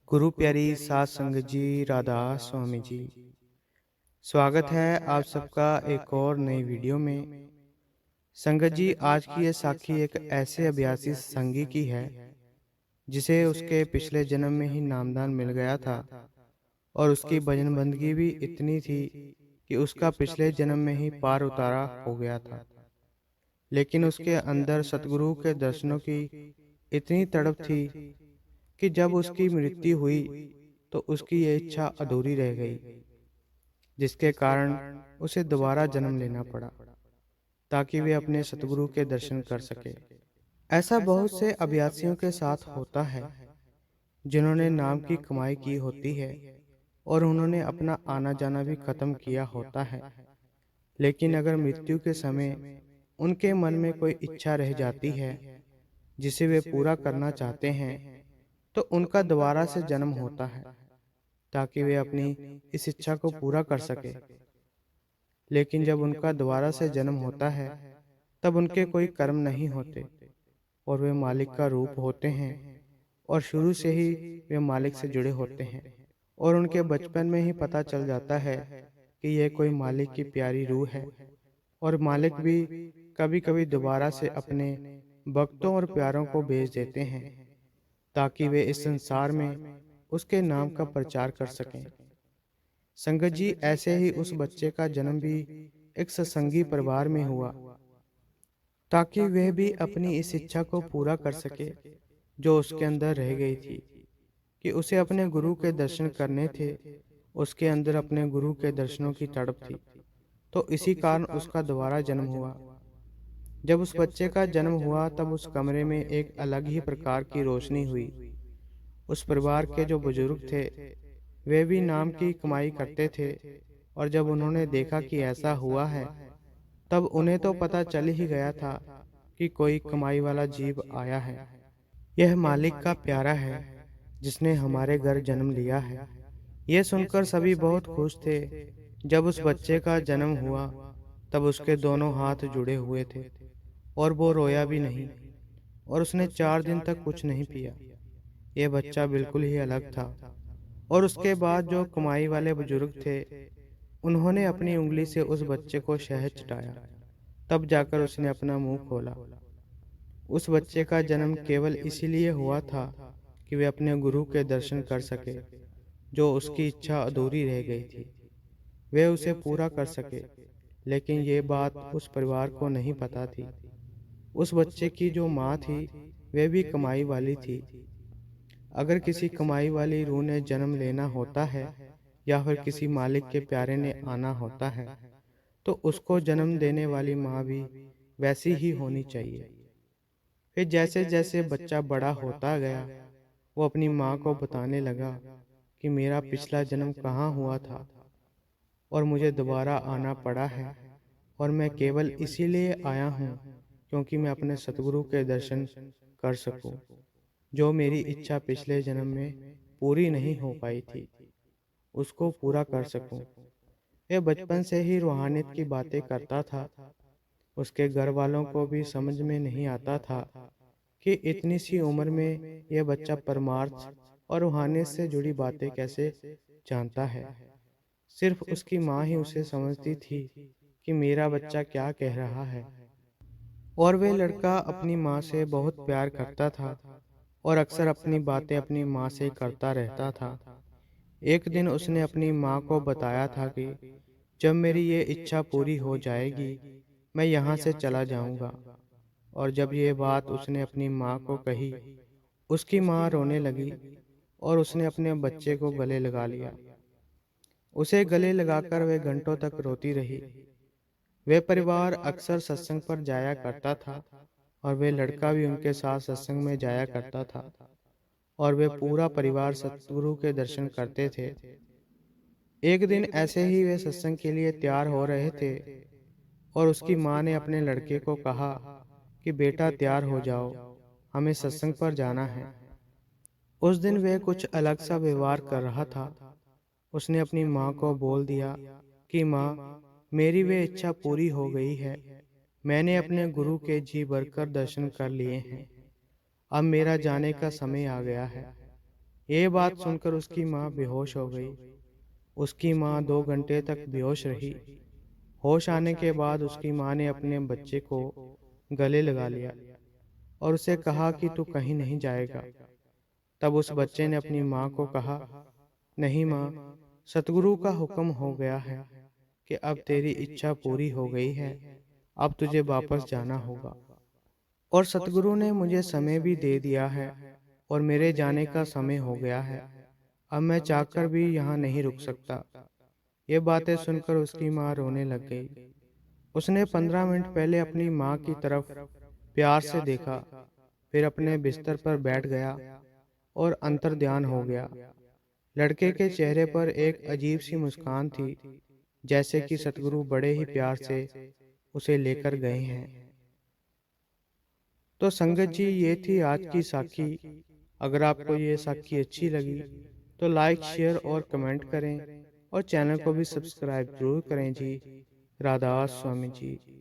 गुरु प्यारी सात संगत जी, राधा स्वामी जी। स्वागत है आप सबका एक और नई वीडियो में। संगत जी, आज की ये साखी एक ऐसे अभ्यासी संगी की है जिसे उसके पिछले जन्म में ही नामदान मिल गया था और उसकी भजन बंदगी भी इतनी थी कि उसका पिछले जन्म में ही पार उतारा हो गया था। लेकिन उसके अंदर सतगुरु के दर्शनों की इतनी तड़प थी कि जब उसकी मृत्यु हुई तो उसकी ये इच्छा अधूरी रह गई, जिसके कारण उसे दोबारा जन्म लेना पड़ा ताकि वे अपने सतगुरु के दर्शन कर सके। ऐसा बहुत से अभ्यासियों के साथ होता है जिन्होंने नाम की कमाई की होती है और उन्होंने अपना आना जाना भी खत्म किया होता है, लेकिन अगर मृत्यु के समय उनके मन में कोई इच्छा रह जाती है जिसे वे पूरा करना चाहते हैं, तो उनका दोबारा से जन्म होता है ताकि वे अपनी इस इच्छा को पूरा कर सके। लेकिन जब उनका दोबारा से जन्म होता है तब उनके कोई कर्म नहीं होते और वे मालिक का रूप होते हैं और शुरू से ही वे मालिक से जुड़े होते हैं और उनके बचपन में ही पता चल जाता है कि यह कोई मालिक की प्यारी रूह है। और मालिक भी कभी कभी दोबारा से अपने भक्तों और प्यारों को भेज देते हैं ताकि वे इस संसार में उसके नाम का प्रचार कर सकें। संगत जी, ऐसे ही उस बच्चे का जन्म भी एक सत्संगी परिवार में हुआ ताकि वह भी अपनी इस इच्छा को पूरा कर सके जो उसके अंदर रह गई थी कि उसे अपने गुरु के दर्शन करने थे। उसके अंदर अपने गुरु के दर्शनों की तड़प थी, तो इसी कारण उसका दोबारा जन्म हुआ। जब उस बच्चे का जन्म हुआ तब उस कमरे में एक अलग ही प्रकार की रोशनी हुई। उस परिवार के जो बुजुर्ग थे वे भी नाम की कमाई करते थे और जब उन्होंने देखा कि ऐसा हुआ है तब उन्हें तो पता चल ही गया था कि कोई कमाई वाला जीव आया है। यह मालिक का प्यारा है जिसने हमारे घर जन्म लिया है। यह सुनकर सभी बहुत खुश थे। जब उस बच्चे का जन्म हुआ तब उसके दोनों हाथ जुड़े हुए थे और वो रोया भी नहीं और उसने 4 दिन तक कुछ नहीं पिया। यह बच्चा बिल्कुल ही अलग था। और उसके बाद जो कमाई वाले बुजुर्ग थे उन्होंने अपनी उंगली से उस बच्चे को शहद चटाया, तब जाकर उसने अपना मुंह खोला। उस बच्चे का जन्म केवल इसीलिए हुआ था कि वे अपने गुरु के दर्शन कर सके। जो उसकी इच्छा अधूरी रह गई थी वे उसे पूरा कर सके। लेकिन ये बात उस परिवार को नहीं पता थी। उस बच्चे की जो माँ थी वे भी कमाई वाली थी। अगर किसी कमाई वाली रूह ने जन्म लेना होता है या फिर किसी मालिक के प्यारे ने आना होता है तो उसको जन्म देने वाली माँ भी वैसी ही होनी चाहिए। फिर जैसे जैसे बच्चा बड़ा होता गया वो अपनी माँ को बताने लगा कि मेरा पिछला जन्म कहाँ हुआ था और मुझे दोबारा आना पड़ा है और मैं केवल इसीलिए आया हूँ क्योंकि मैं अपने सतगुरु के दर्शन कर सकूं, जो मेरी इच्छा पिछले जन्म में पूरी नहीं हो पाई थी उसको पूरा कर सकूं। यह बचपन से ही रूहानियत की बातें करता था। उसके घर वालों को भी समझ में नहीं आता था कि इतनी सी उम्र में यह बच्चा परमार्थ और रूहानियत से जुड़ी बातें कैसे जानता है। सिर्फ उसकी माँ ही उसे समझती थी कि मेरा बच्चा क्या कह रहा है। और वह लड़का अपनी माँ से बहुत प्यार करता था और अक्सर अपनी बातें अपनी माँ से करता रहता था। एक दिन उसने अपनी माँ को बताया था कि जब मेरी ये इच्छा पूरी हो जाएगी मैं यहाँ से चला जाऊँगा। और जब ये बात उसने अपनी माँ को कही उसकी माँ रोने लगी और उसने अपने बच्चे को गले लगा लिया। उसे गले लगाकर वह घंटों तक रोती रही। वह परिवार अक्सर सत्संग पर जाया करता था और वह लड़का भी उनके साथ सत्संग में जाया करता था और वे पूरा परिवार सतगुरु के दर्शन करते थे। एक दिन ऐसे ही वे सत्संग के लिए तैयार हो रहे थे और उसकी माँ ने अपने लड़के को कहा कि बेटा तैयार हो जाओ, हमें सत्संग पर जाना है। उस दिन वह कुछ अलग सा व्यवहार कर रहा था। उसने अपनी माँ को बोल दिया कि माँ, मेरी वे इच्छा पूरी हो गई है। मैंने अपने गुरु के जी भरकर दर्शन कर लिए हैं। अब मेरा जाने का समय आ गया है। ये बात सुनकर उसकी माँ बेहोश हो गई। उसकी माँ 2 घंटे तक बेहोश रही। होश आने के बाद उसकी माँ ने अपने बच्चे को गले लगा लिया और उसे कहा कि तू कहीं नहीं जाएगा। तब उस बच्चे ने अपनी माँ को कहा, नहीं माँ, सतगुरु का हुक्म हो गया है कि अब तेरी इच्छा पूरी हो गई है, अब तुझे वापस जाना होगा। और सतगुरु ने मुझे समय भी दे दिया है और मेरे जाने का समय हो गया है। अब मैं चाहकर भी यहाँ नहीं रुक सकता। ये बातें सुनकर उसकी माँ रोने लग गई। उसने 15 मिनट पहले अपनी माँ की तरफ प्यार से देखा, फिर अपने बिस्तर पर बैठ गया और अंतर्ध्यान हो गया। लड़के के चेहरे पर एक अजीब सी मुस्कान थी, जैसे कि सतगुरु बड़े ही प्यार से उसे लेकर गए हैं। तो संगत जी, ये थी आज की साखी। अगर आपको ये साखी अच्छी लगी तो लाइक, शेयर और कमेंट करें और चैनल को भी सब्सक्राइब जरूर करें जी। राधा स्वामी जी।